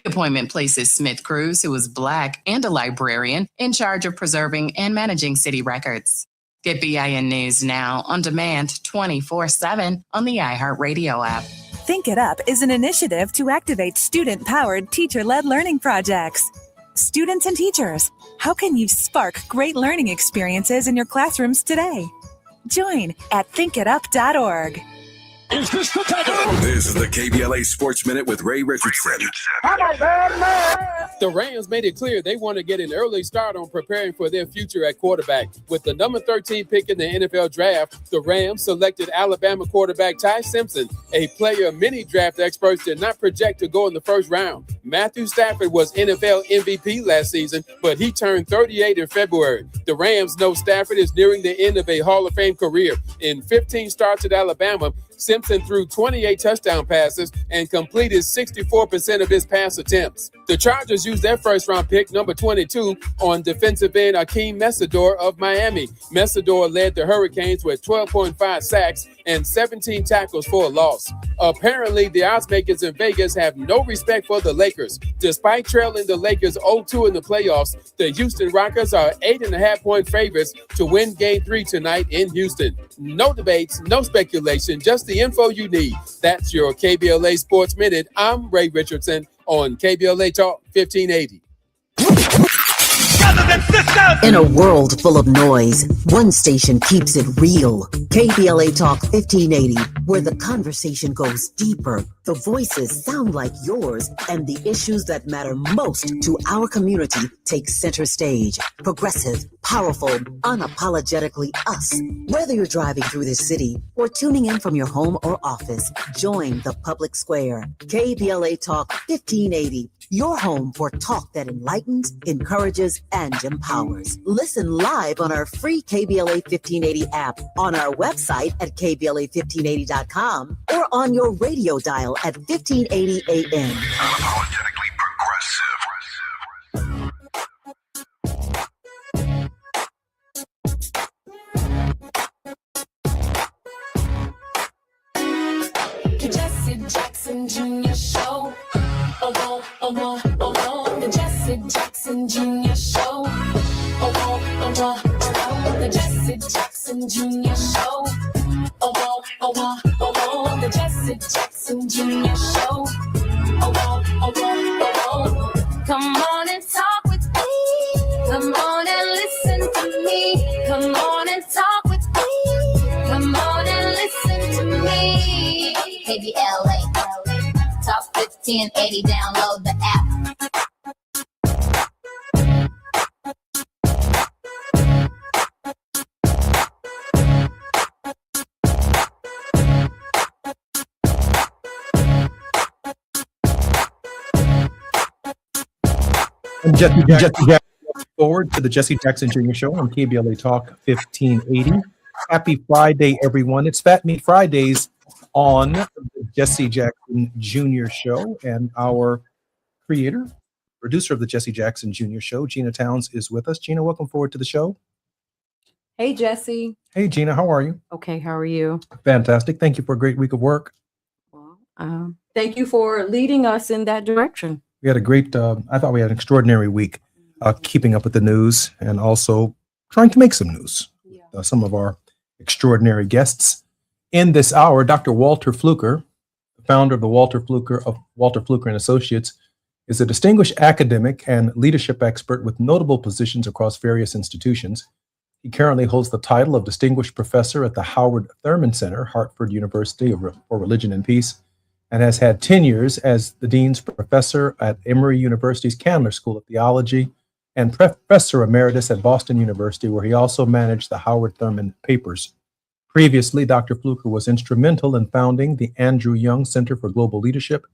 Appointment places Smith Cruz, who is Black and a librarian, in charge of preserving and managing city records. Get BIN News now on demand 24/7 on the iHeartRadio app. Think It Up is an initiative to activate student-powered, teacher-led learning projects. Students and teachers, how can you spark great learning experiences in your classrooms today? Join at thinkitup.org. Is this the time? This is the KBLA Sports Minute with Ray Richardson. I'm a bad man. The Rams made it clear they want to get an early start on preparing for their future at quarterback. With the number 13 pick in the NFL draft, the Rams selected Alabama quarterback Ty Simpson, a player many draft experts did not project to go in the first round. Matthew Stafford was NFL MVP last season, but he turned 38 in February. The Rams know Stafford is nearing the end of a Hall of Fame career. In 15 starts at Alabama, Simpson threw 28 touchdown passes and completed 64% of his pass attempts. The Chargers used their first-round pick, number 22, on defensive end Akeem Mesidor of Miami. Mesidor led the Hurricanes with 12.5 sacks and 17 tackles for a loss. Apparently, the odds makers in Vegas have no respect for the Lakers. Despite trailing the Lakers 0-2 in the playoffs, the Houston Rockets are 8.5-point favorites to win Game 3 tonight in Houston. No debates, no speculation, just the info you need. That's your KBLA Sports Minute. I'm Ray Richardson on KBLA Talk 1580. In a world full of noise, one station keeps it real. KBLA Talk 1580, where the conversation goes deeper, the voices sound like yours, and the issues that matter most to our community take center stage. Progressive, powerful, unapologetically us. Whether you're driving through the city or tuning in from your home or office, join the public square. KBLA Talk 1580, your home for talk that enlightens, encourages, and empowers. Listen live on our free KBLA 1580 app, on our website at KBLA1580.com, or on your radio dial at 1580 AM. Unapologetically progressive. The Jesse Jackson Jr. Show. The Jesse Jackson Jr. Show. The Jesse Jackson Jr. Show. The Jesse Jackson Jr. Show. Come on and talk with me. Come on and listen to me. Come on and talk with me. Come on and listen to me. KBLA Talk 1580. Download the app. I'm Jesse Jackson. Forward to the Jesse Jackson Jr. Show on KBLA Talk 1580. Happy Friday, everyone. It's Fat Meat Fridays on the Jesse Jackson Jr. Show, and our creator, producer of the Jesse Jackson Jr. Show, Gina Towns, is with us. Gina, welcome forward to the show. Hey, Jesse. Hey, Gina, how are you? Okay, how are you? Fantastic. Thank you for a great week of work. Well, thank you for leading us in that direction. We had a great, I thought we had an extraordinary week keeping up with the news and also trying to make some news. Yeah. Some of our extraordinary guests in this hour, Dr. Walter Fluker, the founder of the Walter Fluker and Associates, is a distinguished academic and leadership expert with notable positions across various institutions. He currently holds the title of Distinguished Professor at the Howard Thurman Center, Hartford University for Religion and Peace, and has had tenures as the Dean's Professor at Emory University's Candler School of Theology and Professor Emeritus at Boston University, where he also managed the Howard Thurman Papers. Previously, Dr. Fluker was instrumental in founding the Andrew Young Center for Global Leadership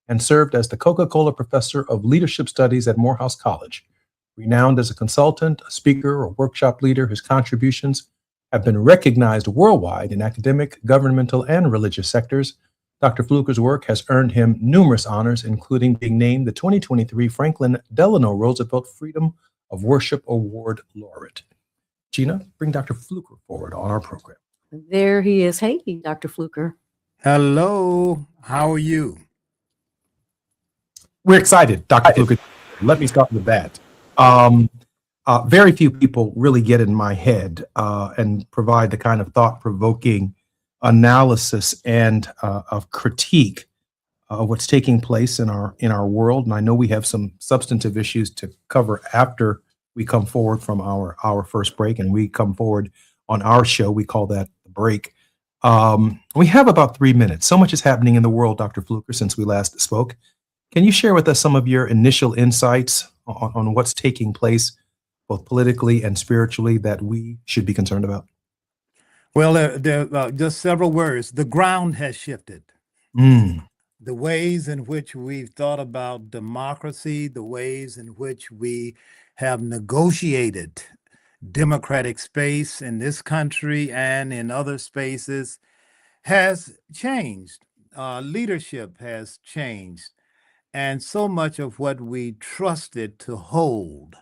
and served as the Coca-Cola Professor of Leadership Studies at Morehouse College. Renowned as a consultant, a speaker, or workshop leader, his contributions have been recognized worldwide in academic, governmental, and religious sectors. Dr. Fluker's work has earned him numerous honors, including being named the 2023 Franklin Delano Roosevelt Freedom of Worship Award laureate. Gina, bring Dr. Fluker forward on our program. There he is. Hey, Dr. Fluker. Hello, how are you? We're excited, Dr. Fluker. Let me start with that. Very few people really get in my head and provide the kind of thought-provoking analysis and of critique of what's taking place in our world. And I know we have some substantive issues to cover after we come forward from our first break, and we come forward on our show. We call that the break. We have about 3 minutes. So much is happening in the world, Dr. Fluker, since we last spoke. Can you share with us some of your initial insights on what's taking place, both politically and spiritually, that we should be concerned about? Well, there are just several words. The ground has shifted. The ways in which we've thought about democracy, the ways in which we have negotiated democratic space in this country and in other spaces has changed. Leadership has changed. And so much of what we trusted to hold,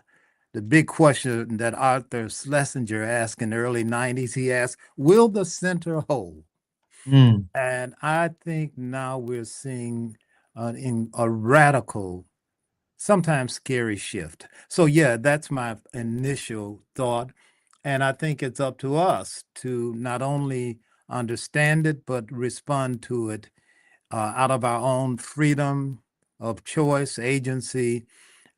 the big question that Arthur Schlesinger asked in the early 90s, he asked, will the center hold? And I think now we're seeing a radical, sometimes scary shift. So yeah, that's my initial thought. And I think it's up to us to not only understand it, but respond to it out of our own freedom of choice, agency,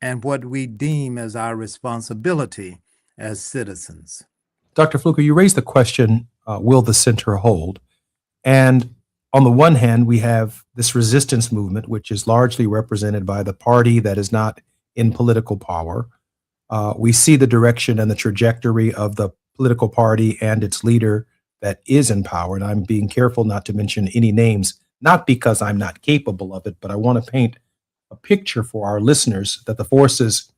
and what we deem as our responsibility as citizens. Dr. Fluker, you raised the question, will the center hold? And on the one hand, we have this resistance movement, which is largely represented by the party that is not in political power. We see the direction and the trajectory of the political party and its leader that is in power. And I'm being careful not to mention any names, not because I'm not capable of it, but I want to paint a picture for our listeners that the forces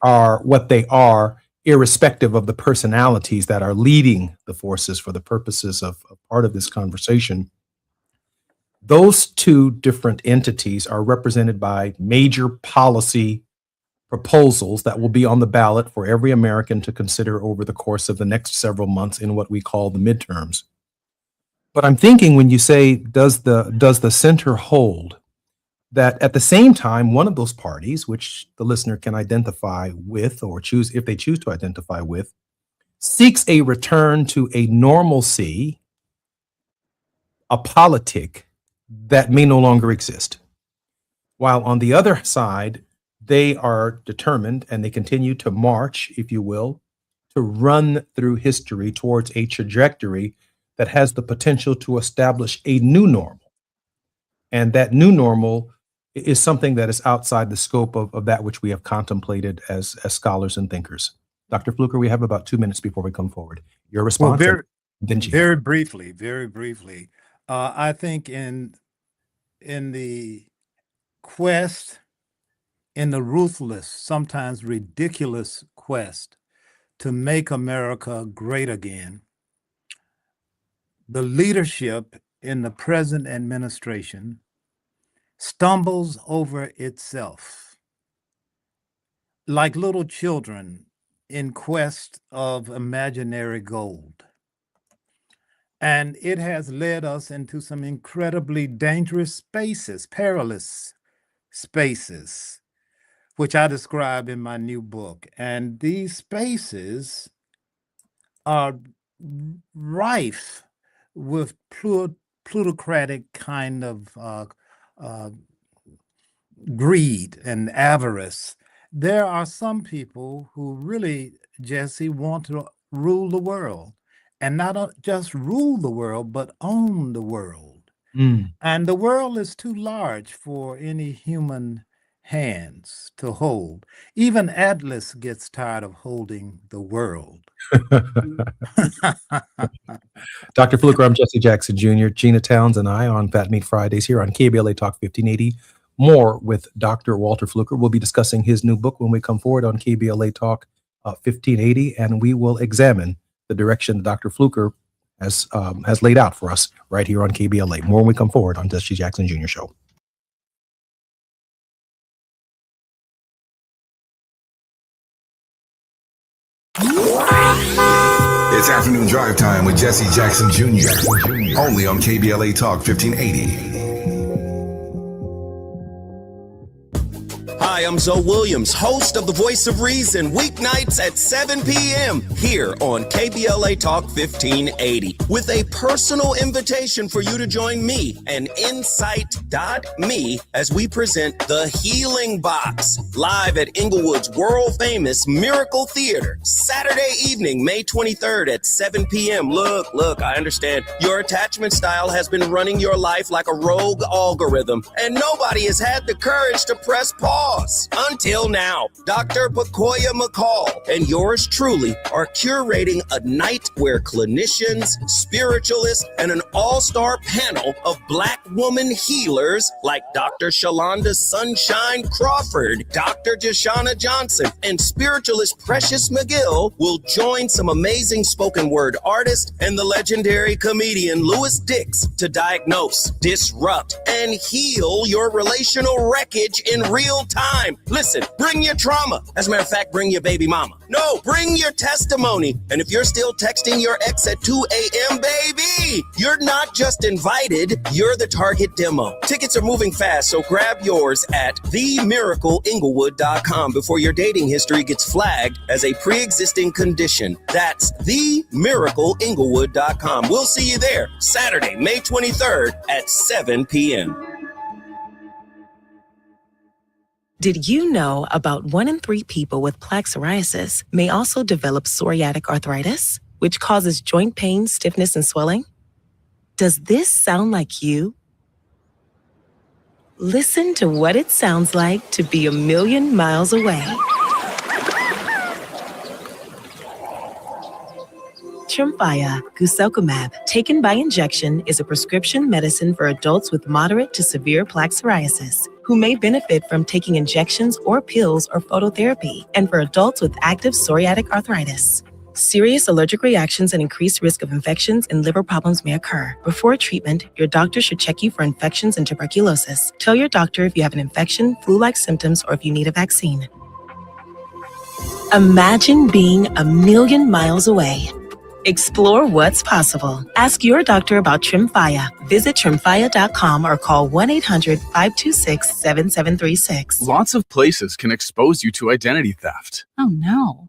are what they are, irrespective of the personalities that are leading the forces for the purposes of part of this conversation. Those two different entities are represented by major policy proposals that will be on the ballot for every American to consider over the course of the next several months in what we call the midterms. But I'm thinking when you say, does the center hold, that at the same time, one of those parties, which the listener can identify with or choose, if they choose to identify with, seeks a return to a normalcy, a politic that may no longer exist. While on the other side, they are determined and they continue to march, if you will, to run through history towards a trajectory that has the potential to establish a new normal. And that new normal is something that is outside the scope of that which we have contemplated as scholars and thinkers. Dr. Fluker, we have about 2 minutes before we come forward. Your response? Well, very briefly. I think in the quest, in the ruthless, sometimes ridiculous quest to make America great again, the leadership in the present administration stumbles over itself like little children in quest of imaginary gold. And it has led us into some incredibly dangerous spaces, perilous spaces, which I describe in my new book. And these spaces are rife with plutocratic kind of greed and avarice. There are some people who really, Jesse, want to rule the world, and not just rule the world, but own the world. And the world is too large for any human hands to hold. Even Atlas gets tired of holding the world. Dr. Fluker, I'm Jesse Jackson Jr., Gina Towns, and I on Fat Meat Fridays here on KBLA Talk 1580. More with Dr. Walter Fluker. We'll be discussing his new book when we come forward on KBLA Talk 1580, and we will examine the direction that Dr. Fluker has laid out for us right here on KBLA. More when we come forward on Jesse Jackson Jr. Show. It's afternoon drive time with Jesse Jackson Jr. Only on KBLA Talk 1580. Hi, I'm Zoe Williams, host of The Voice of Reason, weeknights at 7 p.m. here on KBLA Talk 1580, with a personal invitation for you to join me and Insight.me as we present The Healing Box, live at Inglewood's world-famous Miracle Theater, Saturday evening, May 23rd at 7 p.m. Look, I understand your attachment style has been running your life like a rogue algorithm, and nobody has had the courage to press pause. Until now, Dr. Pakoya McCall and yours truly are curating a night where clinicians, spiritualists, and an all-star panel of Black woman healers like Dr. Shalonda Sunshine Crawford, Dr. Jashana Johnson, and spiritualist Precious McGill will join some amazing spoken word artists and the legendary comedian Louis Dix to diagnose, disrupt, and heal your relational wreckage in real time. Listen, bring your trauma. As a matter of fact, bring your baby mama. No, bring your testimony. And if you're still texting your ex at 2 a.m., baby, you're not just invited, you're the target demo. Tickets are moving fast, so grab yours at themiracleinglewood.com before your dating history gets flagged as a pre-existing condition. That's themiracleinglewood.com. We'll see you there Saturday, May 23rd at 7 p.m. Did you know about 1 in 3 people with plaque psoriasis may also develop psoriatic arthritis, which causes joint pain, stiffness, and swelling? Does this sound like you? Listen to what it sounds like to be a million miles away. Tremfya guselkumab, taken by injection, is a prescription medicine for adults with moderate to severe plaque psoriasis who may benefit from taking injections or pills or phototherapy, and for adults with active psoriatic arthritis. Serious allergic reactions and increased risk of infections and liver problems may occur. Before treatment, your doctor should check you for infections and tuberculosis. Tell your doctor if you have an infection, flu-like symptoms, or if you need a vaccine. Imagine being a million miles away. Explore what's possible. Ask your doctor about Tremfya. Visit Tremfya.com or call 1-800-526-7736. Lots of places can expose you to identity theft. Oh no.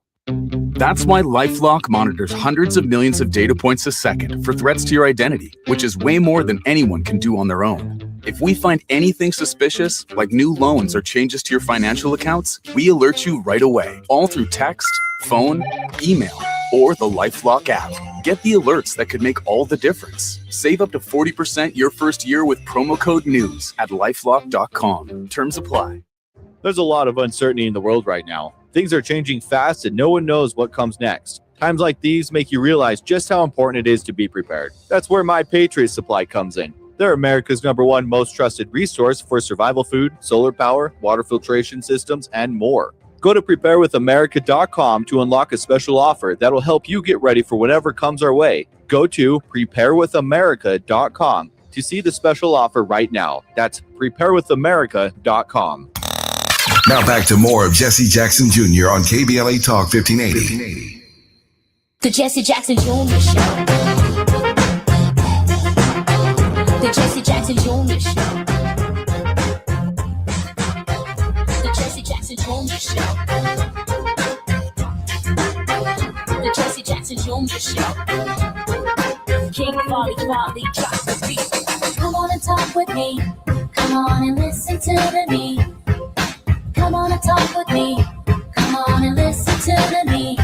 That's why LifeLock monitors hundreds of millions of data points a second for threats to your identity, which is way more than anyone can do on their own. If we find anything suspicious, like new loans or changes to your financial accounts, we alert you right away, all through text, phone, email, or the LifeLock app. Get the alerts that could make all the difference. Save up to 40% your first year with promo code NEWS at LifeLock.com. Terms apply. There's a lot of uncertainty in the world right now. Things are changing fast and no one knows what comes next. Times like these make you realize just how important it is to be prepared. That's where My Patriot Supply comes in. They're America's #1 most trusted resource for survival food, solar power, water filtration systems, and more. Go to preparewithamerica.com to unlock a special offer that will help you get ready for whatever comes our way. Go to preparewithamerica.com to see the special offer right now. That's preparewithamerica.com. Now back to more of Jesse Jackson Jr. on KBLA Talk 1580. The Jesse Jackson Jr. Show. The Jesse Jackson Jr. Show. The Jesse Jackson Jr. Show. The Jesse Jackson Jr. Show. King Quality drop the beat. and talk with me. Come on and listen to the me. Come on and talk with me. Come on and listen to the me.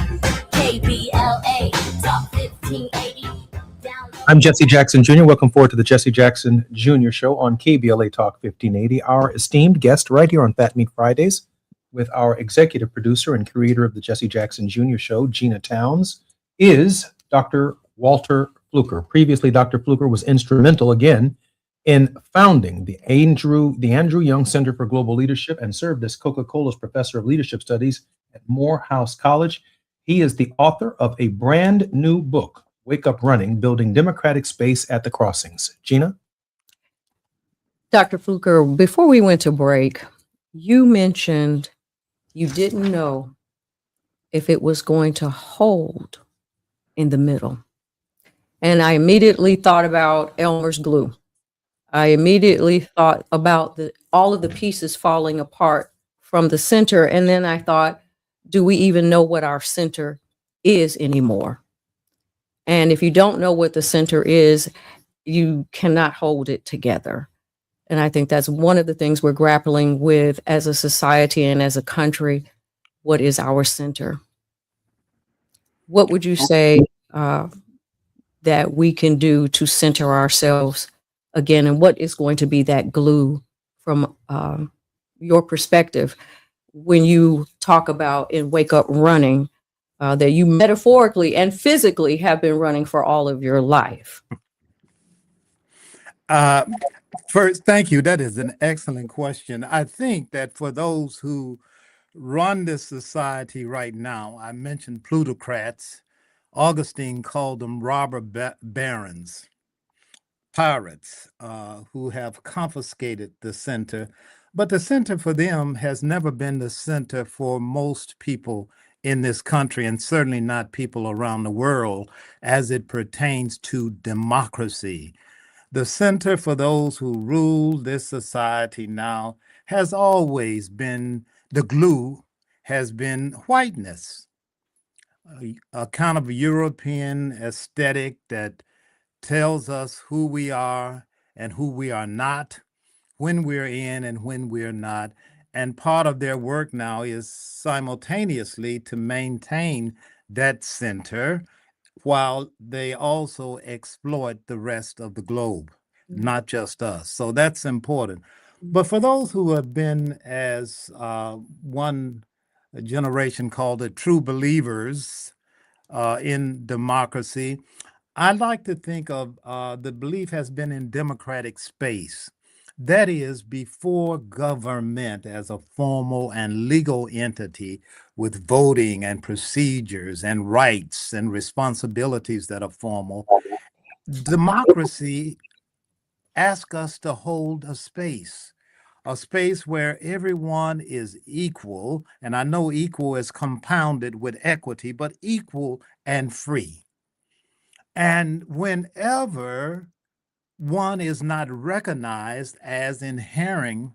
KBLA Talk 1580. I'm Jesse Jackson Jr. Welcome forward to the Jesse Jackson Jr. Show on KBLA Talk 1580. Our esteemed guest right here on Fat Meat Fridays with our executive producer and creator of the Jesse Jackson Jr. Show, Gina Towns, is Dr. Walter Fluker. Previously, Dr. Fluker was instrumental again in founding the Andrew Young Center for Global Leadership and served as Coca-Cola's professor of leadership studies at Morehouse College. He is the author of a brand new book, Wake Up Running, Building Democratic Space at the Crossings. Gina? Dr. Fluker, before we went to break, you mentioned you didn't know if it was going to hold in the middle. And I immediately thought about Elmer's glue. I immediately thought about all of the pieces falling apart from the center. And then I thought, do we even know what our center is anymore? And if you don't know what the center is, you cannot hold it together. And I think that's one of the things we're grappling with as a society and as a country. What is our center? What would you say that we can do to center ourselves again? And what is going to be that glue from your perspective when you talk about in Wake Up Running that you metaphorically and physically have been running for all of your life? First, thank you. That is an excellent question. I think that for those who run this society right now, I mentioned plutocrats. Augustine called them robber barons, pirates who have confiscated the center. But the center for them has never been the center for most people in this country, and certainly not people around the world as it pertains to democracy. The center for those who rule this society now has always been, the glue has been whiteness, a kind of European aesthetic that tells us who we are and who we are not, when we're in and when we're not. And part of their work now is simultaneously to maintain that center while they also exploit the rest of the globe, not just us. So that's important. But for those who have been, as one generation called it, true believers in democracy, I like to think of the belief has been in democratic space. That is, before government as a formal and legal entity with voting and procedures and rights and responsibilities that are formal, democracy asks us to hold a space where everyone is equal. And I know equal is compounded with equity, but equal and free. And whenever one is not recognized as inhering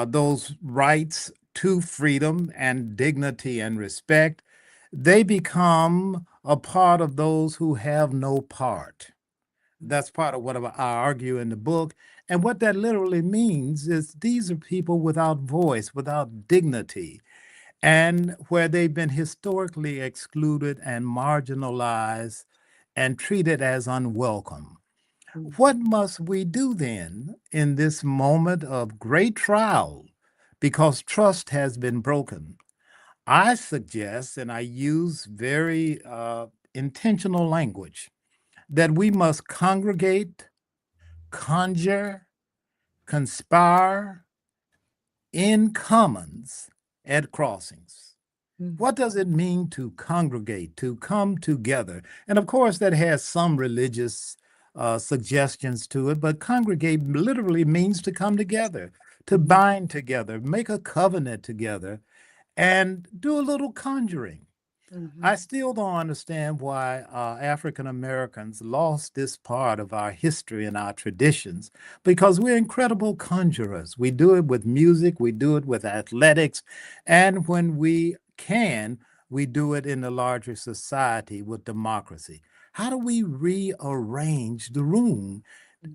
those rights to freedom and dignity and respect, they become a part of those who have no part. That's part of what I argue in the book. And what that literally means is these are people without voice, without dignity, and where they've been historically excluded and marginalized and treated as unwelcome. What must we do then in this moment of great trial? Because trust has been broken. I suggest, and I use very intentional language, that we must congregate, conjure, conspire in commons at crossings. What does it mean to congregate, to come together? And of course, that has some religious suggestions to it, but congregate literally means to come together, to bind together, make a covenant together, and do a little conjuring. I still don't understand why African Americans lost this part of our history and our traditions, because we're incredible conjurers. We do it with music, we do it with athletics, and when we can, we do it in the larger society with democracy. How do we rearrange the room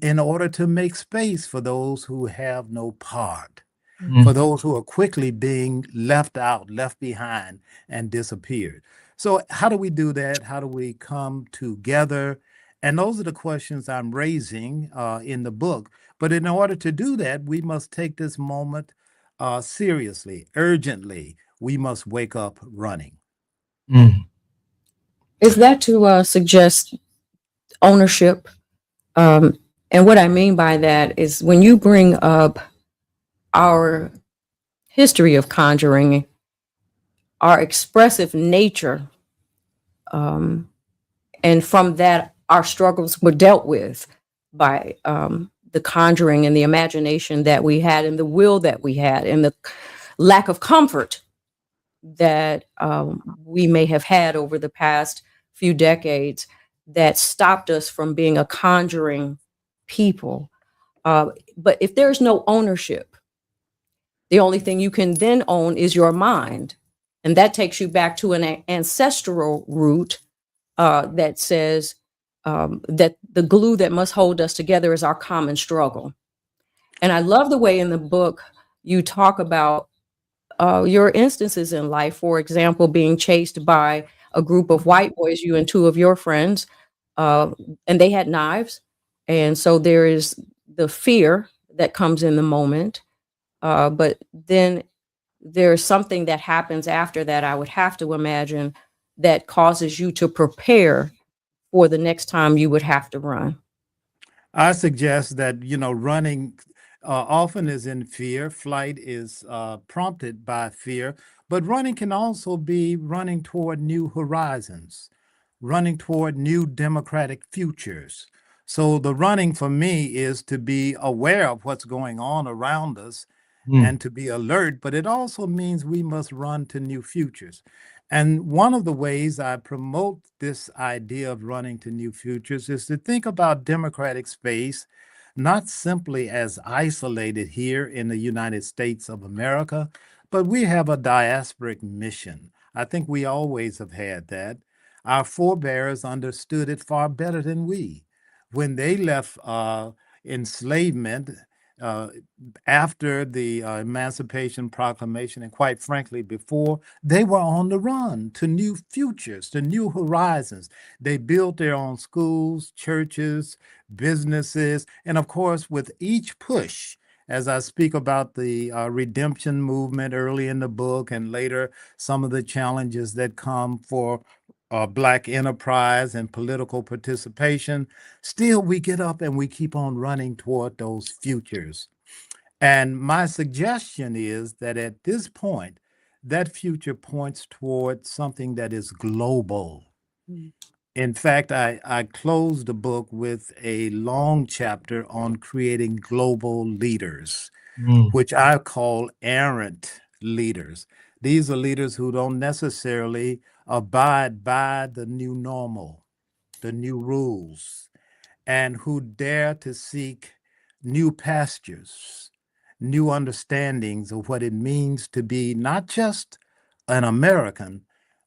in order to make space for those who have no part, Mm. for those who are quickly being left out, left behind, and disappeared. So, how do we do that? How do we come together? And those are the questions I'm raising in the book. But in order to do that, we must take this moment seriously, urgently. We must wake up running. Mm. Is that to suggest ownership? And what I mean by that is when you bring up our history of conjuring, our expressive nature, and from that, our struggles were dealt with by the conjuring and the imagination that we had and the will that we had and the lack of comfort that we may have had over the past few decades that stopped us from being a conjuring people. But if there's no ownership, the only thing you can then own is your mind. And that takes you back to an ancestral root that says that the glue that must hold us together is our common struggle. And I love the way in the book you talk about your instances in life, for example, being chased by a group of white boys, you and two of your friends, and they had knives. And so there is the fear that comes in the moment. But then there's something that happens after that, I would have to imagine, that causes you to prepare for the next time you would have to run. I suggest that, running often is in fear. Flight is prompted by fear, but running can also be running toward new horizons, running toward new democratic futures. So the running for me is to be aware of what's going on around us and to be alert, but it also means we must run to new futures. And one of the ways I promote this idea of running to new futures is to think about democratic space not simply as isolated here in the United States of America, but we have a diasporic mission. I think we always have had that. Our forebears understood it far better than we. When they left enslavement after the Emancipation Proclamation, and quite frankly, before, they were on the run to new futures, to new horizons. They built their own schools, churches, businesses, and of course, with each push, as I speak about the redemption movement early in the book and later some of the challenges that come for Black enterprise and political participation, still we get up and we keep on running toward those futures. And my suggestion is that at this point, that future points toward something that is global. In fact, I closed the book with a long chapter on creating global leaders, which I call errant leaders. These are leaders who don't necessarily abide by the new normal, the new rules, and who dare to seek new pastures, new understandings of what it means to be not just an American,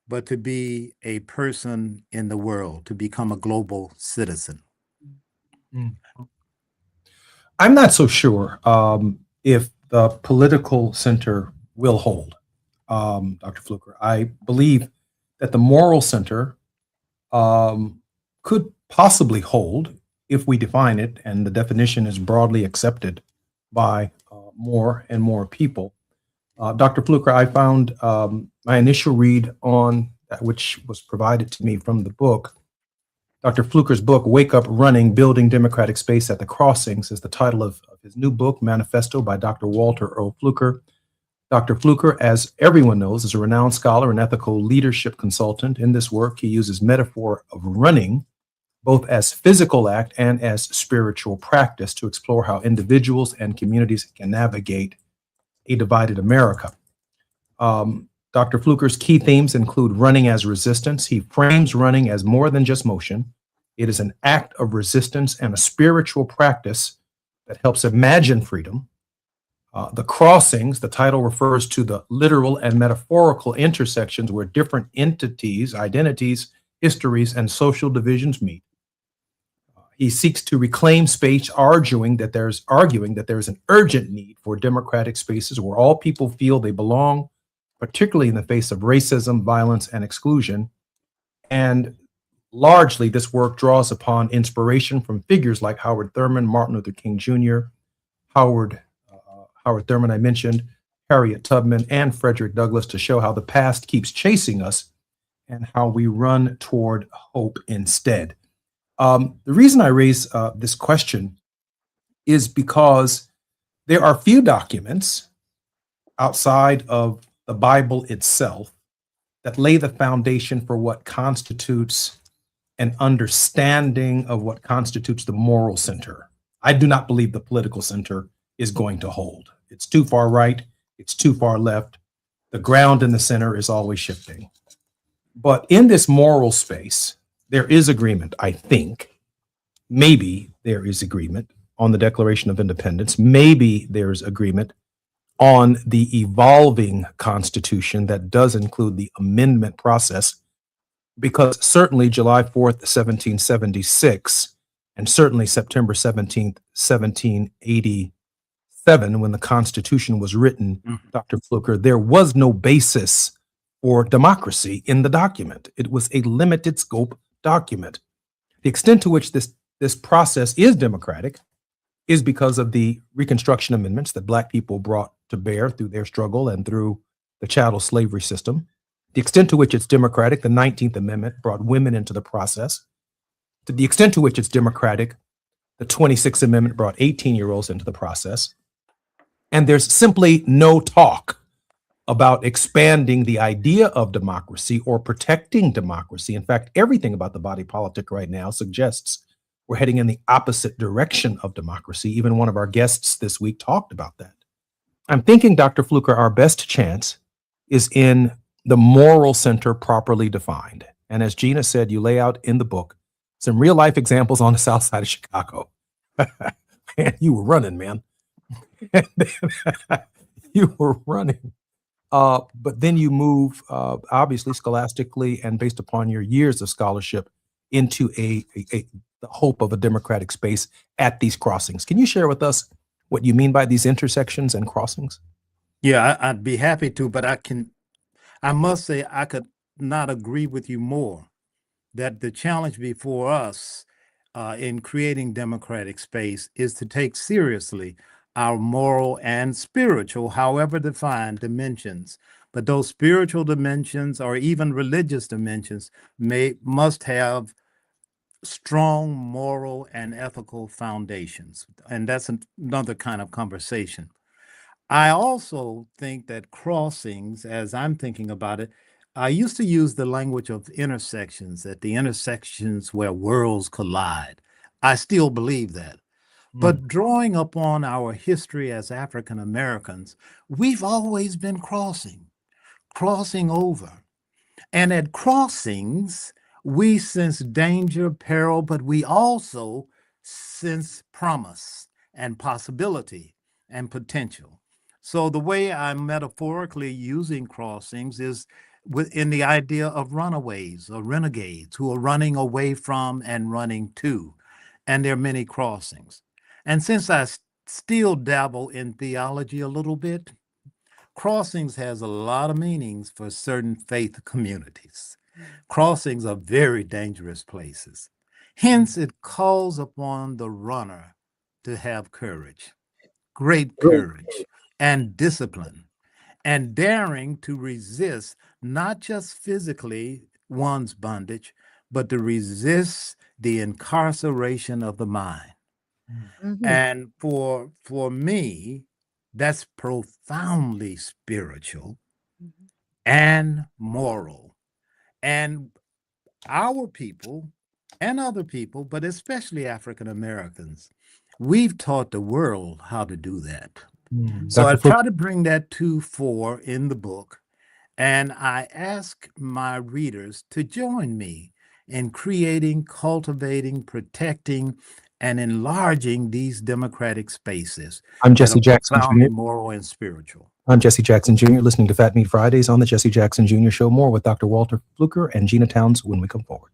but to be a person in the world, to become a global citizen. I'm not so sure if the political center will hold, Dr. Fluker. I believe that the moral center could possibly hold if we define it, and the definition is broadly accepted by more and more people. Dr. Fluker, I found my initial read on that, which was provided to me from the book. Dr. Fluker's book, Wake Up Running, Building Democratic Space at the Crossings, is the title of his new book, Manifesto by Dr. Walter Earl Fluker. Dr. Fluker, as everyone knows, is a renowned scholar and ethical leadership consultant. In this work, he uses metaphor of running, both as physical act and as spiritual practice, to explore how individuals and communities can navigate a divided America. Dr. Fluker's key themes include running as resistance. He frames running as more than just motion. It is an act of resistance and a spiritual practice that helps imagine freedom. The crossings, the title refers to the literal and metaphorical intersections where different entities, identities, histories, and social divisions meet. He seeks to reclaim space, arguing that there's an urgent need for democratic spaces where all people feel they belong, particularly in the face of racism, violence, and exclusion. And largely, this work draws upon inspiration from figures like Howard Thurman, Martin Luther King Jr., Howard Thurman, I mentioned, Harriet Tubman, and Frederick Douglass, to show how the past keeps chasing us and how we run toward hope instead. The reason I raise this question is because there are few documents outside of the Bible itself that lay the foundation for what constitutes an understanding of what constitutes the moral center. I do not believe the political center is going to hold. It's too far right, it's too far left. The ground in the center is always shifting. But in this moral space, there is agreement, I think. Maybe there is agreement on the Declaration of Independence. Maybe there's agreement on the evolving Constitution that does include the amendment process, because certainly July 4th, 1776, and certainly September 17th, 1787, when the Constitution was written, Dr. Fluker, there was no basis for democracy in the document. It was a limited scope document. The extent to which this process is democratic is because of the Reconstruction Amendments that Black people brought to bear through their struggle and through the chattel slavery system. The extent to which it's democratic, the 19th Amendment brought women into the process. To the extent to which it's democratic, the 26th Amendment brought 18-year-olds into the process. And there's simply no talk about expanding the idea of democracy or protecting democracy. In fact, everything about the body politic right now suggests we're heading in the opposite direction of democracy. Even one of our guests this week talked about that. I'm thinking, Dr. Fluker, our best chance is in the moral center properly defined. And as Gina said, you lay out in the book some real life examples on the south side of Chicago. Man, you were running, man. You were running. But then you move, obviously, scholastically and based upon your years of scholarship, into the hope of a democratic space at these crossings. Can you share with us what you mean by these intersections and crossings? Yeah, I'd be happy to, but I must say I could not agree with you more that the challenge before us in creating democratic space is to take seriously our moral and spiritual, however defined, dimensions. But those spiritual dimensions or even religious dimensions must have strong moral and ethical foundations. And that's another kind of conversation. I also think that crossings, as I'm thinking about it, I used to use the language of intersections, at the intersections where worlds collide. I still believe that. But drawing upon our history as African Americans, we've always been crossing over. And at crossings, we sense danger, peril, but we also sense promise and possibility and potential. So the way I'm metaphorically using crossings is within the idea of runaways or renegades who are running away from and running to. And there are many crossings. And since I still dabble in theology a little bit, crossings has a lot of meanings for certain faith communities. Crossings are very dangerous places. Hence, it calls upon the runner to have courage, great courage, and discipline, and daring to resist not just physically one's bondage, but to resist the incarceration of the mind. Mm-hmm. And for me, that's profoundly spiritual and moral. And our people and other people, but especially African Americans, we've taught the world how to do that. So I try to bring that to fore in the book, and I ask my readers to join me in creating, cultivating, protecting, and enlarging these democratic spaces. I'm Jesse Jackson Jr. Moral and spiritual. I'm Jesse Jackson Jr., listening to Fat Meat Fridays on the Jesse Jackson Jr. Show. More with Dr. Walter Fluker and Gina Towns when we come forward.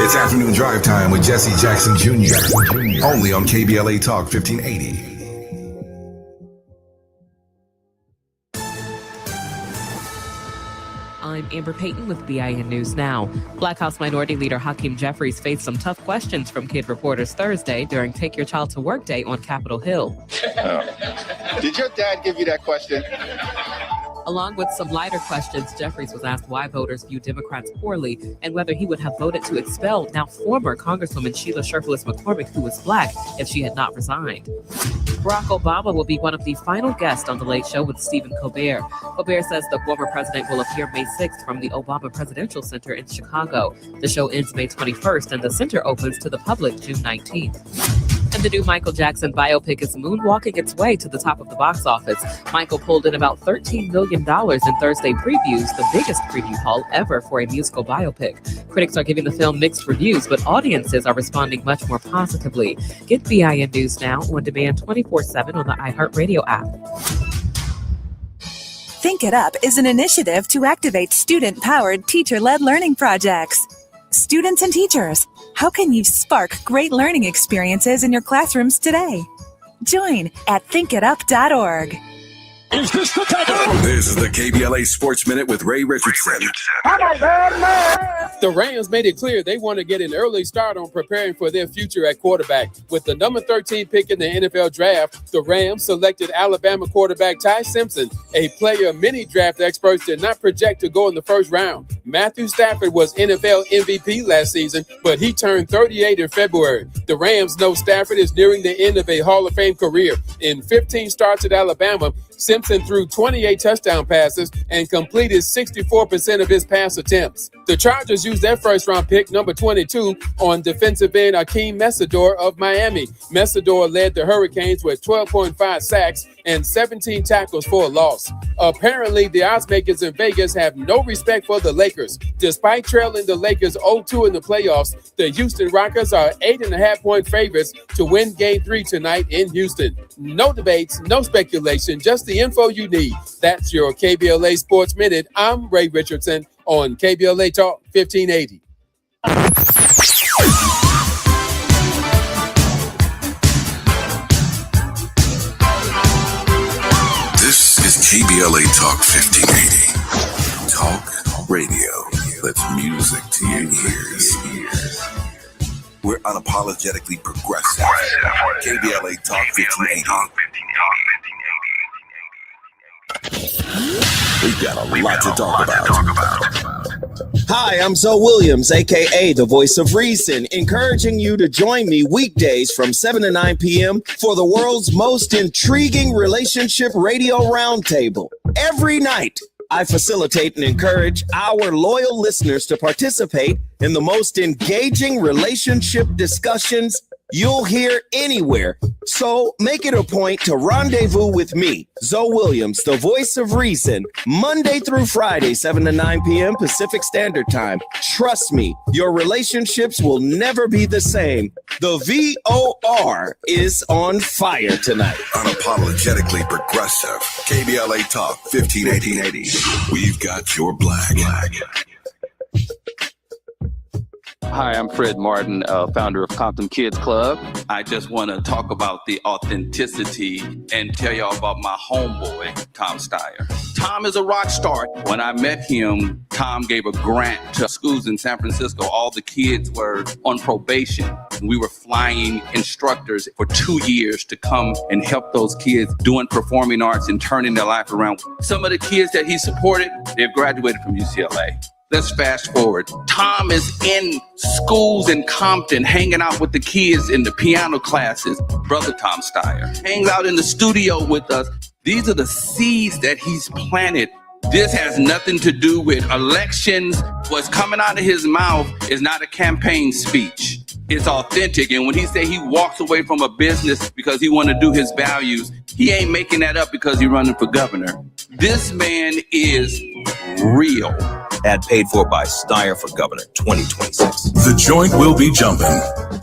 It's afternoon drive time with Jesse Jackson Jr. Only on KBLA Talk 1580. I'm Amber Payton with BIN News Now. Black House Minority Leader Hakeem Jeffries faced some tough questions from kid reporters Thursday during Take Your Child to Work Day on Capitol Hill. Did your dad give you that question? Along with some lighter questions, Jeffries was asked why voters view Democrats poorly and whether he would have voted to expel now former Congresswoman Sheila Sherfless McCormick, who was Black, if she had not resigned. Barack Obama will be one of the final guests on The Late Show with Stephen Colbert. Colbert says the former president will appear May 6th from the Obama Presidential Center in Chicago. The show ends May 21st and the center opens to the public June 19th. And the new Michael Jackson biopic is moonwalking its way to the top of the box office. Michael pulled in about $13 million in Thursday previews, the biggest preview haul ever for a musical biopic. Critics are giving the film mixed reviews, but audiences are responding much more positively. Get BIN News Now on demand 24/7 on the iHeartRadio app. Think It Up is an initiative to activate student-powered, teacher-led learning projects. Students and teachers, how can you spark great learning experiences in your classrooms today? Join at thinkitup.org. Is this the time? This is the KBLA Sports Minute with Ray Richardson. The Rams made it clear they want to get an early start on preparing for their future at quarterback. With the number 13 pick in the NFL draft, the Rams selected Alabama quarterback Ty Simpson, a player many draft experts did not project to go in the first round. Matthew Stafford was NFL MVP last season, but he turned 38 in February. The Rams know Stafford is nearing the end of a Hall of Fame career. In 15 starts at Alabama, Simpson threw 28 touchdown passes and completed 64% of his pass attempts. The Chargers used their first-round pick, number 22, on defensive end Akeem Mesidor of Miami. Mesidor led the Hurricanes with 12.5 sacks and 17 tackles for a loss. Apparently, the oddsmakers in Vegas have no respect for the Lakers. Despite trailing the Lakers 0-2 in the playoffs, the Houston Rockets are 8.5-point favorites to win Game 3 tonight in Houston. No debates, no speculation, just the info you need. That's your KBLA Sports Minute. I'm Ray Richardson on KBLA Talk 1580. This is KBLA Talk 1580. Talk radio. That's music to your ears. We're unapologetically progressive. KBLA Talk 1580. We've got a lot to talk about. Hi, I'm Zoe Williams, aka the Voice of Reason, encouraging you to join me weekdays from 7 to 9 p.m. for the world's most intriguing relationship radio roundtable. Every night, I facilitate and encourage our loyal listeners to participate in the most engaging relationship discussions you'll hear anywhere. So make it a point to rendezvous with me, Zoe Williams, the Voice of Reason, Monday through Friday, 7 to 9 p.m. Pacific Standard Time. Trust me, your relationships will never be the same. The VOR is on fire tonight. Unapologetically progressive. KBLA Talk 1580. We've got your black. Hi, I'm Fred Martin, founder of Compton Kids Club. I just want to talk about the authenticity and tell y'all about my homeboy, Tom Steyer. Tom is a rock star. When I met him, Tom gave a grant to schools in San Francisco. All the kids were on probation. We were flying instructors for 2 years to come and help those kids doing performing arts and turning their life around. Some of the kids that he supported, they've graduated from UCLA. Let's fast forward. Tom is in schools in Compton, hanging out with the kids in the piano classes. Brother Tom Steyer hangs out in the studio with us. These are the seeds that he's planted. This has nothing to do with elections. What's coming out of his mouth is not a campaign speech. It's authentic. And when he say he walks away from a business because he want to do his values, he ain't making that up because he's running for governor. This man is real. Ad paid for by Steyer for Governor 2026. The joint will be jumping.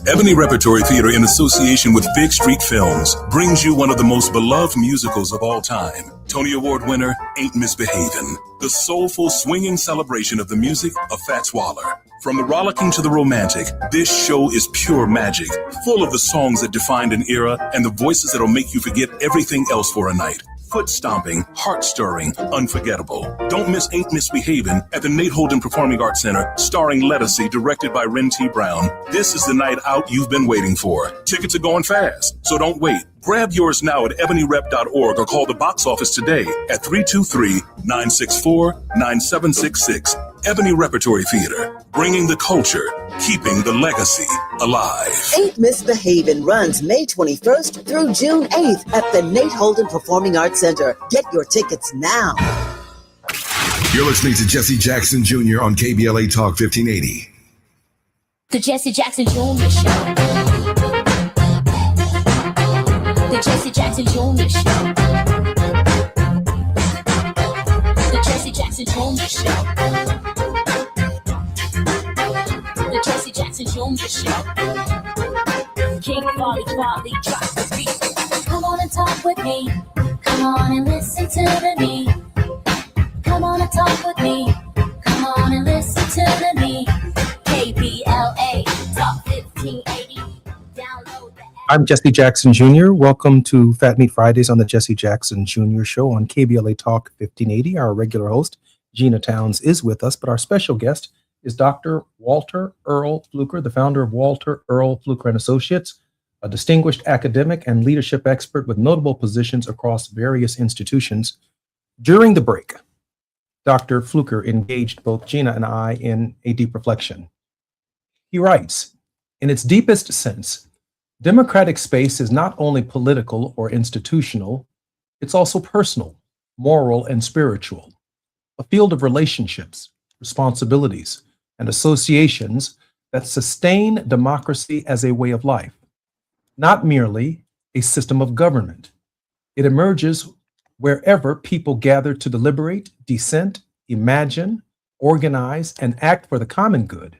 Ebony Repertory Theater, in association with Big Street Films, brings you one of the most beloved musicals of all time. Tony Award winner Ain't Misbehavin'. The soulful, swinging celebration of the music of Fats Waller. From the rollicking to the romantic, this show is pure magic, full of the songs that defined an era and the voices that'll make you forget everything else for a night. Foot stomping, heart stirring, unforgettable. Don't miss Ain't Misbehavin' at the Nate Holden Performing Arts Center, starring Lettucey, directed by Ren T. Brown. This is the night out you've been waiting for. Tickets are going fast, so don't wait. Grab yours now at ebonyrep.org or call the box office today at 323-964-9766. Ebony Repertory Theater, bringing the culture, keeping the legacy alive. Ain't Misbehavin' runs May 21st through June 8th at the Nate Holden Performing Arts Center. Get your tickets now. You're listening to Jesse Jackson Jr. on KBLA Talk 1580. The Jesse Jackson Jr. Show. The Jesse Jackson Jr. Show. The Jesse Jackson Jr. Show. The Jesse Jackson Jr. Show. King Folly, drop the beat. Come on and talk with me. Come on and listen to me. Come on and talk with me. Come on and listen to me. KBLA Talk 1580. Download the app. I'm Jesse Jackson Jr. Welcome to Fat Meat Fridays on the Jesse Jackson Jr. Show on KBLA Talk 1580. Our regular host, Gina Towns, is with us, but our special guest is Dr. Walter Earl Fluker, the founder of Walter Earl Fluker and Associates, a distinguished academic and leadership expert with notable positions across various institutions. During the break, Dr. Fluker engaged both Gina and I in a deep reflection. He writes, in its deepest sense, democratic space is not only political or institutional, it's also personal, moral, and spiritual, a field of relationships, responsibilities, and associations that sustain democracy as a way of life, not merely a system of government. It emerges wherever people gather to deliberate, dissent, imagine, organize, and act for the common good.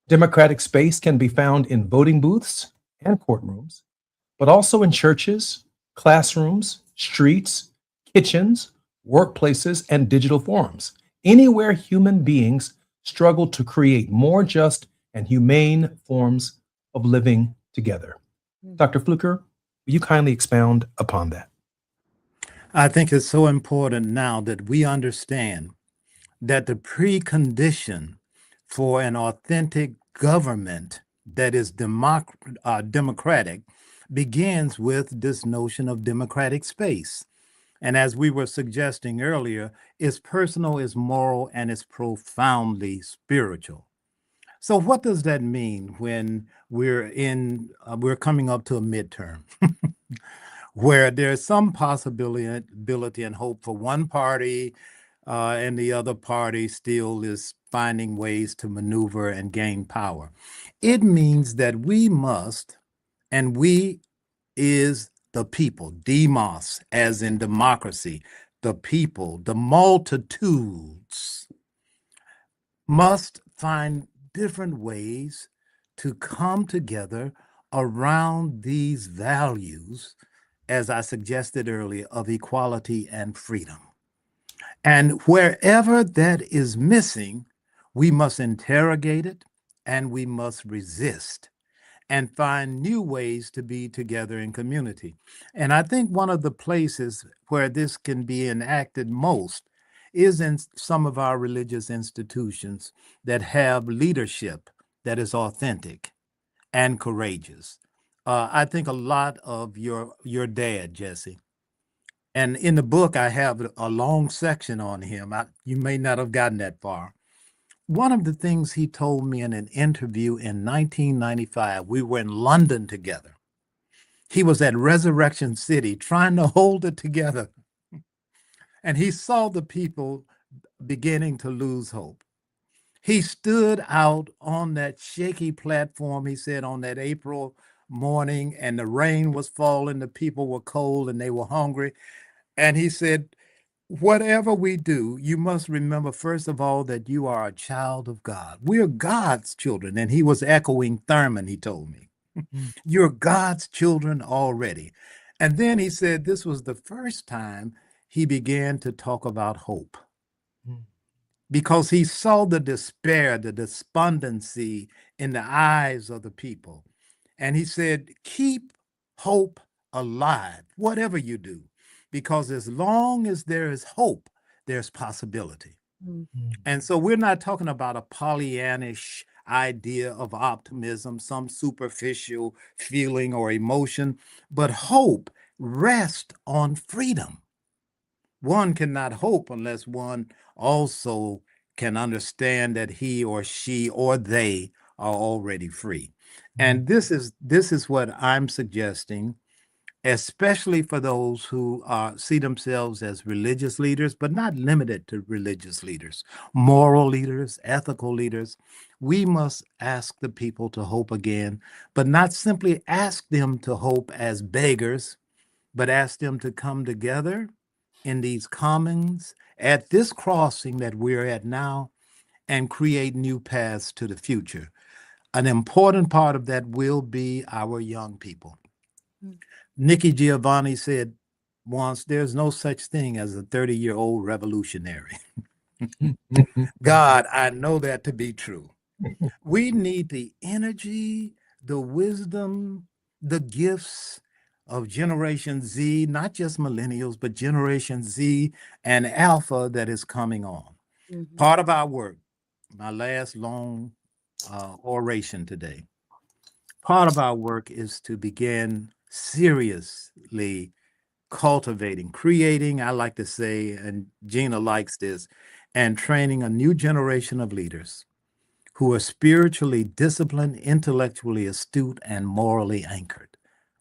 Democratic space can be found in voting booths and courtrooms, but also in churches, classrooms, streets, kitchens, workplaces, and digital forums. Anywhere human beings struggle to create more just and humane forms of living together. Dr. Fluker, will you kindly expound upon that? I think it's so important now that we understand that the precondition for an authentic government that is democratic begins with this notion of democratic space. And as we were suggesting earlier, it's personal, it's moral, and it's profoundly spiritual. So what does that mean when we're coming up to a midterm where there's some possibility and hope for one party and the other party still is finding ways to maneuver and gain power? It means that we must, and we is the people, demos, as in democracy, the people, the multitudes, must find different ways to come together around these values, as I suggested earlier, of equality and freedom. And wherever that is missing, we must interrogate it and we must resist and find new ways to be together in community. And I think one of the places where this can be enacted most is in some of our religious institutions that have leadership that is authentic and courageous. I think a lot of your dad, Jesse, and in the book, I have a long section on him. You may not have gotten that far. One of the things he told me in an interview in 1995, we were in London together. He was at Resurrection City trying to hold it together. And he saw the people beginning to lose hope. He stood out on that shaky platform, he said, on that April morning, and the rain was falling, the people were cold and they were hungry. And he said, whatever we do, you must remember, first of all, that you are a child of God. We're God's children. And he was echoing Thurman, he told me. You're God's children already. And then he said this was the first time he began to talk about hope. because he saw the despair, the despondency in the eyes of the people. And he said, keep hope alive, whatever you do, because as long as there is hope, there's possibility. And so we're not talking about a Pollyannish idea of optimism, some superficial feeling or emotion, but hope rests on freedom. One cannot hope unless one also can understand that he or she or they are already free. And this is what I'm suggesting, especially for those who see themselves as religious leaders, but not limited to religious leaders, moral leaders, ethical leaders. We must ask the people to hope again, but not simply ask them to hope as beggars, but ask them to come together in these commons at this crossing that we're at now and create new paths to the future. An important part of that will be our young people. Nikki Giovanni said once, there's no such thing as a 30-year-old revolutionary. God, I know that to be true. We need the energy, the wisdom, the gifts of Generation Z, not just millennials, but Generation Z and Alpha that is coming on. Part of our work, my last long oration today, part of our work is to begin seriously cultivating, creating, I like to say, and Gina likes this, and training a new generation of leaders who are spiritually disciplined, intellectually astute, and morally anchored.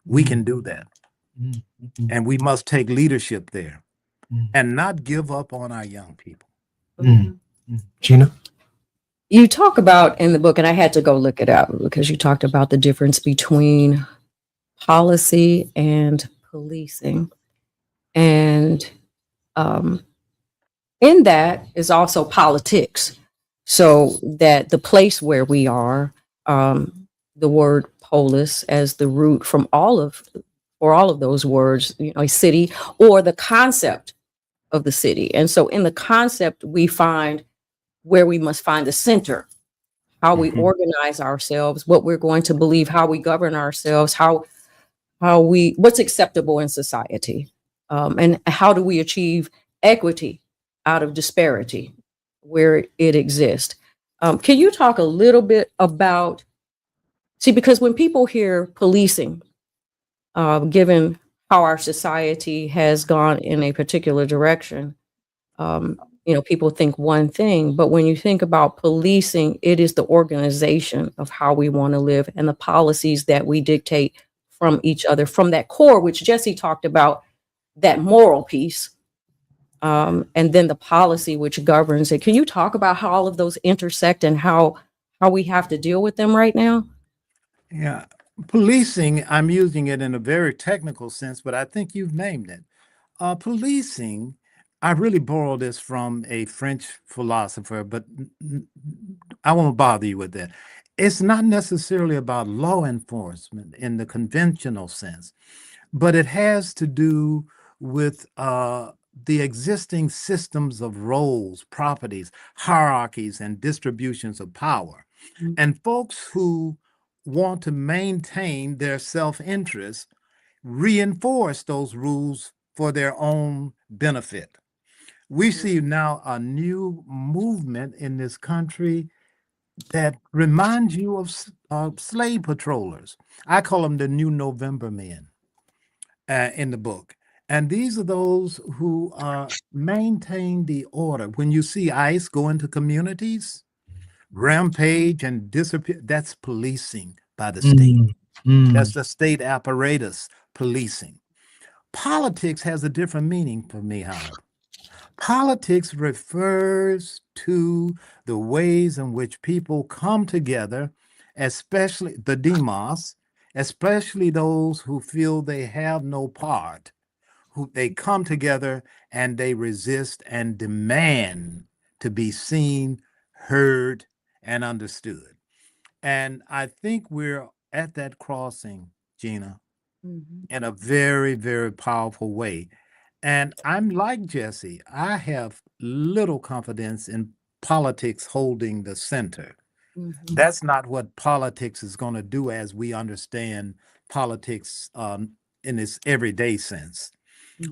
We can do that. And we must take leadership there and not give up on our young people. Gina? You talk about in the book, and I had to go look it up because you talked about the difference between policy and policing. And in that is also politics. So that the place where we are, the word polis as the root from all of those words, a city or the concept of the city. And so in the concept, we find where we must find the center, how we organize ourselves, what we're going to believe, how we govern ourselves, what's acceptable in society, and how do we achieve equity out of disparity where it exists. Can you talk a little bit about, because when people hear policing, given how our society has gone in a particular direction, people think one thing, but when you think about policing, it is the organization of how we want to live and the policies that we dictate from each other, from that core, which Jesse talked about, that moral piece, and then the policy which governs it. Can you talk about how all of those intersect and how we have to deal with them right now? Yeah, policing, I'm using it in a very technical sense, but I think you've named it. Policing, I really borrowed this from a French philosopher, but I won't bother you with that. It's not necessarily about law enforcement in the conventional sense, but it has to do with the existing systems of roles, properties, hierarchies, and distributions of power. And folks who want to maintain their self-interest reinforce those rules for their own benefit. We see now a new movement in this country that reminds you of slave patrollers. I call them the New November men in the book. And these are those who maintain the order. When you see ICE go into communities, rampage and disappear, that's policing by the state. That's the state apparatus policing. Politics has a different meaning for me, however. Politics refers to the ways in which people come together, especially the demos, especially those who feel they have no part, who they come together and they resist and demand to be seen, heard, and understood. And I think we're at that crossing, Gina, in a very, very powerful way. And I'm like Jesse, I have little confidence in politics holding the center. That's not what politics is going to do as we understand politics in its everyday sense.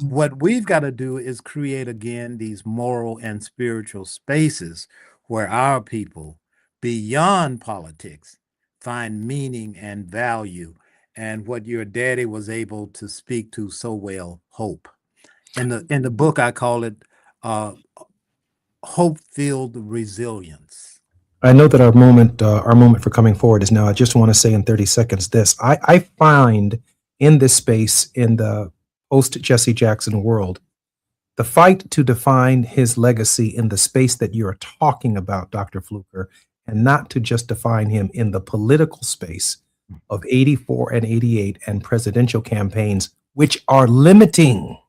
What we've got to do is create again these moral and spiritual spaces where our people, beyond politics, find meaning and value, and what your daddy was able to speak to so well, hope. In the book, I call it hope-filled resilience. I know that our moment for coming forward is now. I just want to say in 30 seconds this. I find in this space, in the post-Jesse Jackson world, the fight to define his legacy in the space that you're talking about, Dr. Fluker, and not to just define him in the political space of 84 and 88 and presidential campaigns, which are limiting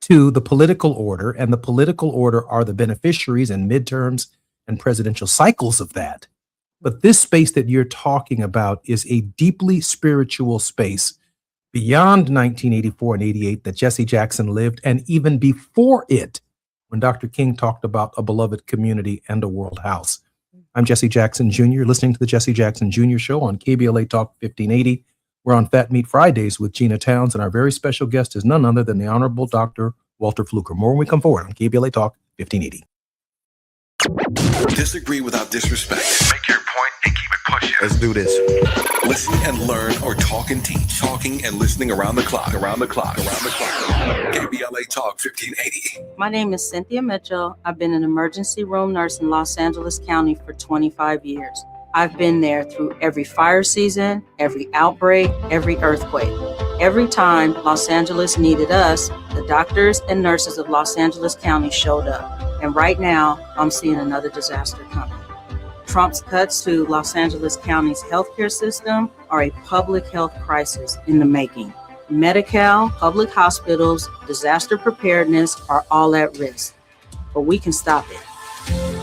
to the political order, and the political order are the beneficiaries and midterms and presidential cycles of that. But this space that you're talking about is a deeply spiritual space beyond 1984 and 88 that Jesse Jackson lived, and even before it, when Dr. King talked about a beloved community and a world house. I'm Jesse Jackson Jr., You're listening to the Jesse Jackson Jr. Show on KBLA Talk 1580. We're on Fat Meat Fridays with Gina Towns, and our very special guest is none other than the Honorable Dr. Walter Fluker. More when we come forward on KBLA Talk 1580. Disagree without disrespect. Make your point and keep it pushing. Let's do this. Listen and learn, or talk and teach. Talking and listening around the clock. KBLA Talk 1580. My name is Cynthia Mitchell. I've been an emergency room nurse in Los Angeles County for 25 years. I've been there through every fire season, every outbreak, every earthquake. Every time Los Angeles needed us, the doctors and nurses of Los Angeles County showed up. And right now, I'm seeing another disaster coming. Trump's cuts to Los Angeles County's healthcare system are a public health crisis in the making. Medi-Cal, public hospitals, disaster preparedness are all at risk, but we can stop it.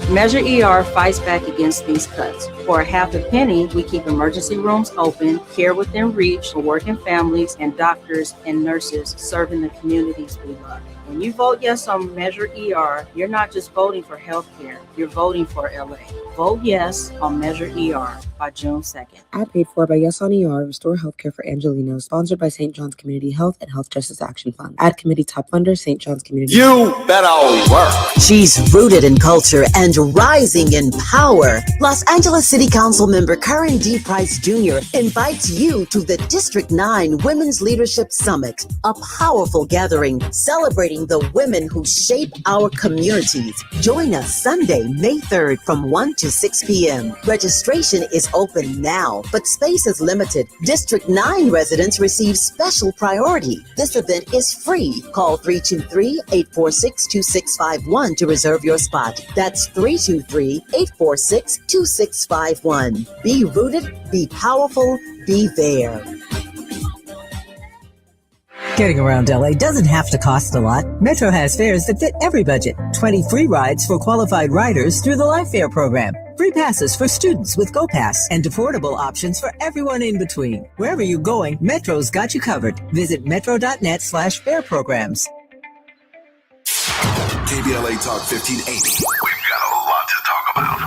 Measure ER fights back against these cuts. For a half a penny, we keep emergency rooms open, care within reach for working families, and doctors and nurses serving the communities we love. When you vote yes on Measure ER, you're not just voting for healthcare, you're voting for LA. Vote yes on Measure ER by June 2nd. Ad paid for by Yes on ER, Restore Healthcare for Angelenos, sponsored by St. John's Community Health and Health Justice Action Fund. Ad committee top funder, St. John's Community You better work. She's rooted in culture and rising in power. Los Angeles City Council member Karen D. Price Jr. invites you to the District 9 Women's Leadership Summit, a powerful gathering celebrating the women who shape our communities. Join us Sunday, May 3rd from 1 to 6 p.m. Registration is open now, but space is limited. District 9 residents receive special priority. This event is free. Call 323-846-2651 to reserve your spot. That's 323-846-2651. Be rooted, be powerful, be there. Getting around LA doesn't have to cost a lot. Metro has fares that fit every budget. 20 free rides for qualified riders through the Life Fare program. Free passes for students with GoPass and affordable options for everyone in between. Wherever you're going, Metro's got you covered. Visit metro.net/fare programs. KBLA Talk 1580. We've got a lot to talk about.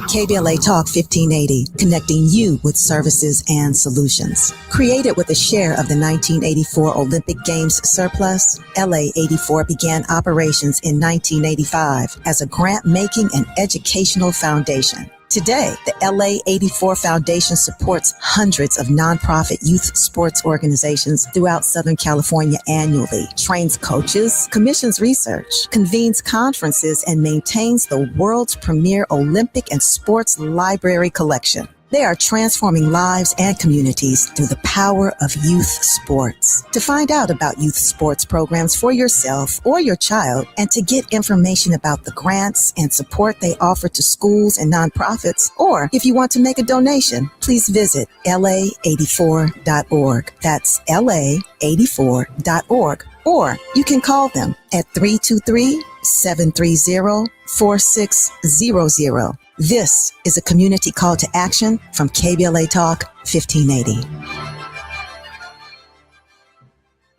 KBLA Talk 1580, connecting you with services and solutions. Created with a share of the 1984 Olympic Games surplus, LA 84 began operations in 1985 as a grant-making and educational foundation. Today, the LA 84 Foundation supports hundreds of nonprofit youth sports organizations throughout Southern California annually, trains coaches, commissions research, convenes conferences, and maintains the world's premier Olympic and sports library collection. They are transforming lives and communities through the power of youth sports. To find out about youth sports programs for yourself or your child, and to get information about the grants and support they offer to schools and nonprofits, or if you want to make a donation, please visit la84.org. That's la84.org. Or you can call them at 323-730-4600. This is a community call to action from KBLA Talk 1580.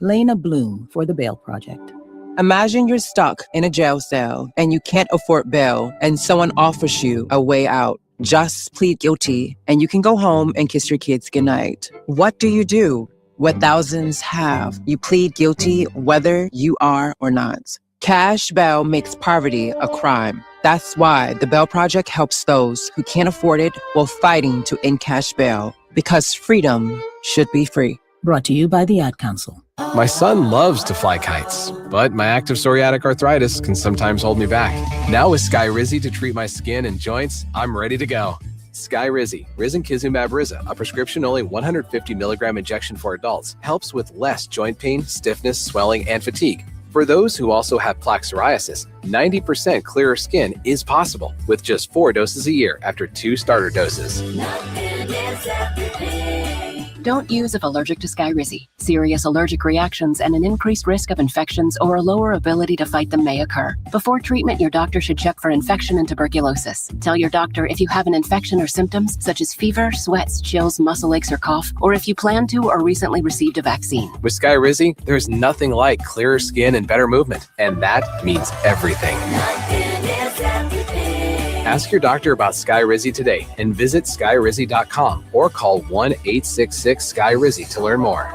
Lena Bloom for the Bail Project. Imagine you're stuck in a jail cell and you can't afford bail, and someone offers you a way out. Just plead guilty, and you can go home and kiss your kids goodnight. What do you do? What thousands have. You plead guilty whether you are or not. Cash bail makes poverty a crime. That's why the Bail Project helps those who can't afford it while fighting to end cash bail, because freedom should be free. Brought to you by the Ad Council. My son loves to fly kites, but my active psoriatic arthritis can sometimes hold me back. Now with Skyrizi to treat my skin and joints, I'm ready to go. Skyrizi, Risankizumab Riza, a prescription-only 150 milligram injection for adults, helps with less joint pain, stiffness, swelling, and fatigue. For those who also have plaque psoriasis, 90% clearer skin is possible with just 4 doses a year after 2 starter doses. Don't use if allergic to Skyrizi. Serious allergic reactions and an increased risk of infections or a lower ability to fight them may occur. Before treatment, your doctor should check for infection and tuberculosis. Tell your doctor if you have an infection or symptoms such as fever, sweats, chills, muscle aches, or cough, or if you plan to or recently received a vaccine. With Skyrizi, there's nothing like clearer skin and better movement, and that means everything. Ask your doctor about Skyrizi today and visit skyrizi.com or call 1-866-SKY-RIZZI to learn more.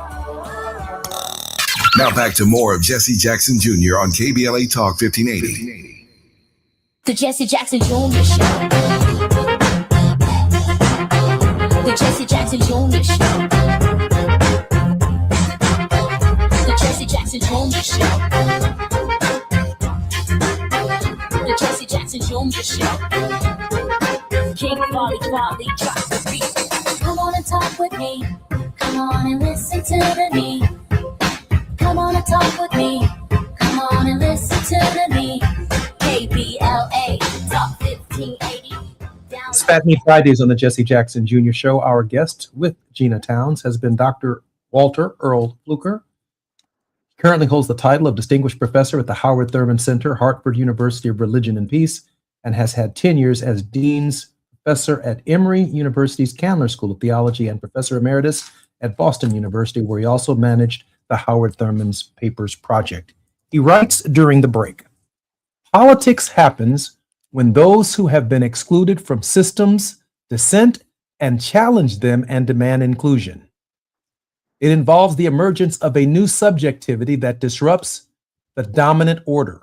Now back to more of Jesse Jackson Jr. on KBLA Talk 1580. The Jesse Jackson Jr. Show. The Jesse Jackson Jr. Show. The Jesse Jackson Jr. Show. The Jesse Jackson Jr. Show. King Volley drops the beat. Come on and talk with me. Come on and listen to me. Come on and talk with me. Come on and listen to me. KBLA Talk 1580. It's Fat Meat Fridays on the Jesse Jackson Jr. Show. Our guest with Gina Towns has been Dr. Walter Earl Fluker. He currently holds the title of Distinguished Professor at the Howard Thurman Center, Hartford University of Religion and Peace, and has had 10 years as Dean's Professor at Emory University's Candler School of Theology and Professor Emeritus at Boston University, where he also managed the Howard Thurman's Papers Project. He writes during the break, "Politics happens when those who have been excluded from systems dissent and challenge them and demand inclusion. It involves the emergence of a new subjectivity that disrupts the dominant order.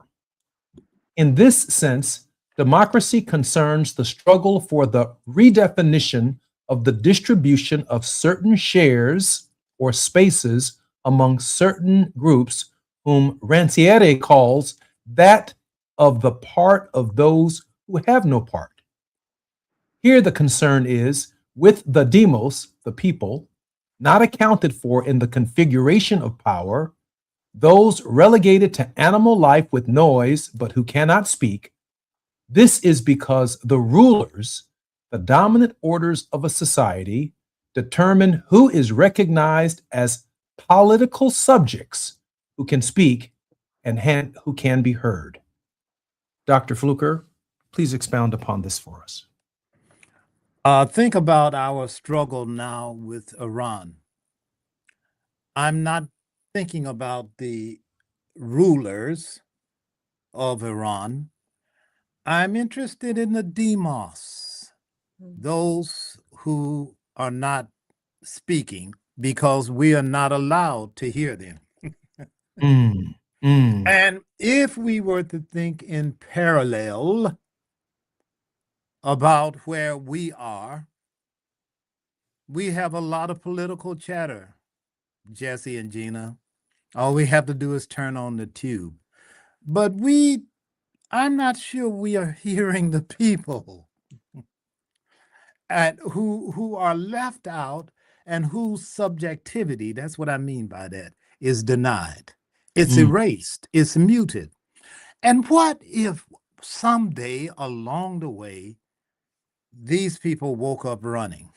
In this sense, democracy concerns the struggle for the redefinition of the distribution of certain shares or spaces among certain groups whom Rancière calls that of the part of those who have no part. Here the concern is with the demos, the people, not accounted for in the configuration of power, those relegated to animal life with noise but who cannot speak. This is because the rulers, the dominant orders of a society, determine who is recognized as political subjects who can speak and who can be heard." Dr. Fluker, please expound upon this for us. Think about our struggle now with Iran. I'm not thinking about the rulers of Iran. I'm interested in the demos, those who are not speaking because we are not allowed to hear them. And if we were to think in parallel about where we are, we have a lot of political chatter, Jesse and Gina. All we have to do is turn on the tube. But I'm not sure we are hearing the people and who are left out and whose subjectivity, that's what I mean by that, is denied. It's erased, it's muted. And what if someday along the way, these people woke up running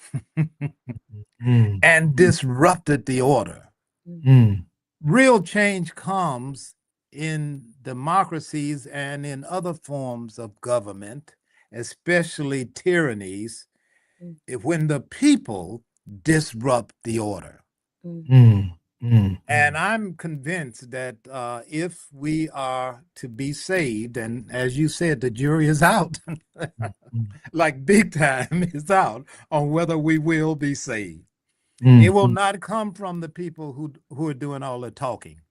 and disrupted the order? Real change comes in democracies and in other forms of government, especially tyrannies, when the people disrupt the order. And I'm convinced that if we are to be saved, and as you said, the jury is out, like big time is out on whether we will be saved. It will not come from the people who are doing all the talking.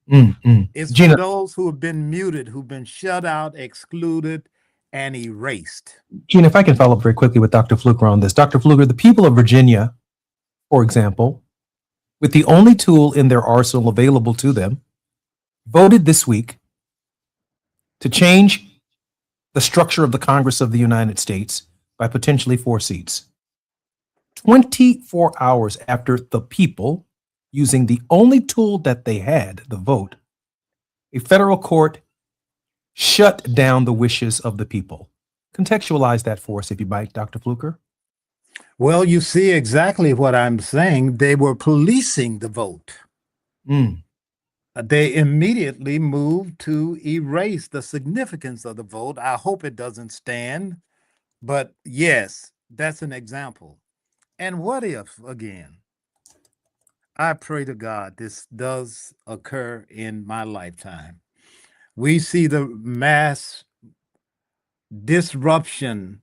It's Gina. for those who have been muted, who've been shut out, excluded, and erased. Gina, if I can follow up very quickly with Dr. Fluker on this. Dr. Fluker, the people of Virginia, for example, with the only tool in their arsenal available to them, voted this week to change the structure of the Congress of the United States by potentially 4 seats. 24 hours after the people, using the only tool that they had, the vote, a federal court shut down the wishes of the people. Contextualize that for us, if you might, Dr. Fluker. Well, you see exactly what I'm saying. They were policing the vote. They immediately moved to erase the significance of the vote. I hope it doesn't stand, but yes, that's an example. And what if, again, I pray to God this does occur in my lifetime. We see the mass disruption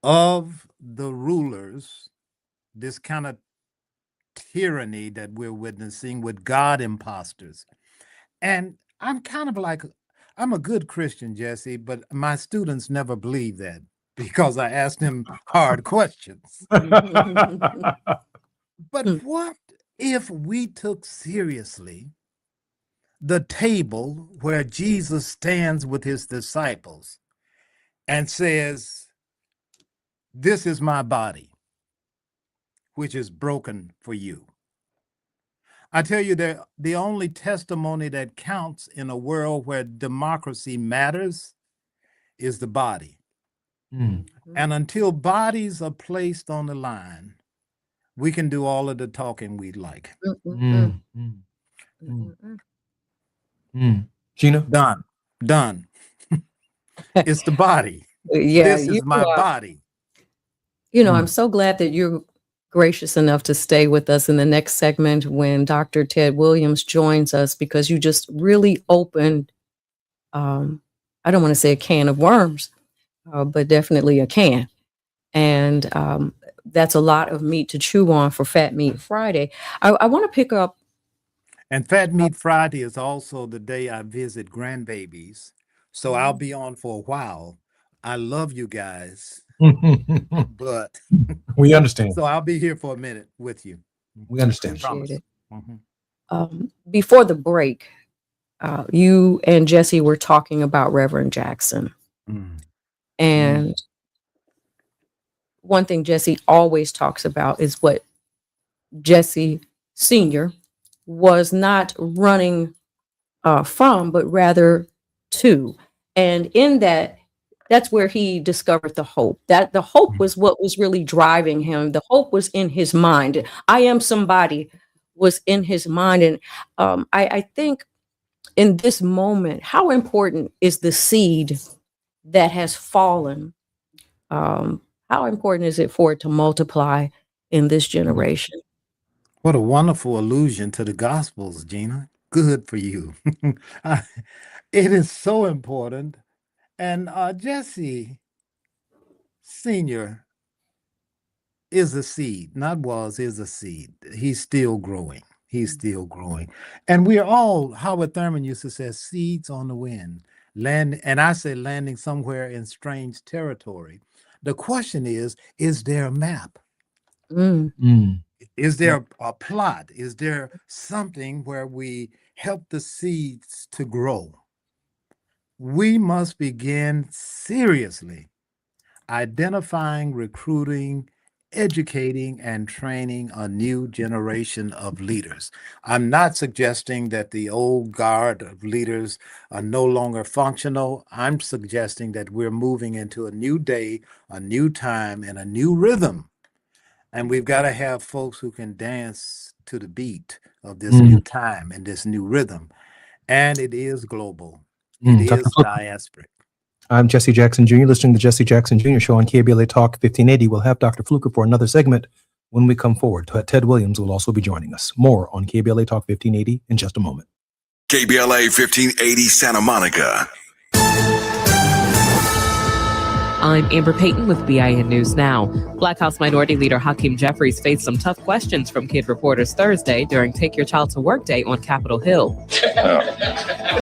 of the rulers, this kind of tyranny that we're witnessing with God imposters. And I'm kind of like, I'm a good Christian, Jesse, but my students never believe that because I asked them hard questions. But what if we took seriously the table where Jesus stands with his disciples and says, "This is my body, which is broken for you." I tell you, the only testimony that counts in a world where democracy matters is the body. And until bodies are placed on the line, we can do all of the talking we'd like. Gina? Done. It's the body. Yeah, This is my body. You know, I'm so glad that you're gracious enough to stay with us in the next segment when Dr. Ted Williams joins us, because you just really opened, I don't want to say a can of worms, but definitely a can. And that's a lot of meat to chew on for Fat Meat Friday. I want to pick up. And Fat Meat Friday is also the day I visit grandbabies. So I'll be on for a while. I love you guys. But we understand. So I'll be here for a minute with you. We understand. Appreciate it. Before the break, you and Jesse were talking about Reverend Jackson. And one thing Jesse always talks about is what Jesse Sr. was not running from, but rather to. And in that, that's where he discovered the hope. That the hope was what was really driving him. The hope was in his mind. I am somebody was in his mind. And I think in this moment, how important is the seed that has fallen? How important is it for it to multiply in this generation? What a wonderful allusion to the Gospels, Gina. Good for you. It is so important. And Jesse Sr. is a seed, not was, is a seed. He's still growing. He's still growing. And we're all, Howard Thurman used to say, seeds on the wind. And I say landing somewhere in strange territory. The question is there a map? Is there a plot? Is there something where we help the seeds to grow? We must begin seriously identifying, recruiting, educating, and training a new generation of leaders. I'm not suggesting that the old guard of leaders are no longer functional. I'm suggesting that we're moving into a new day, a new time, and a new rhythm. And we've got to have folks who can dance to the beat of this new time and this new rhythm. And it is global. It is diasporic. I'm Jesse Jackson Jr., listening to the Jesse Jackson Jr. Show on KBLA Talk 1580. We'll have Dr. Fluker for another segment when we come forward. Ted Williams will also be joining us. More on KBLA Talk 1580 in just a moment. KBLA 1580 Santa Monica. I'm Amber Payton with BIN News Now. Black House Minority Leader Hakeem Jeffries faced some tough questions from kid reporters Thursday during Take Your Child to Work Day on Capitol Hill.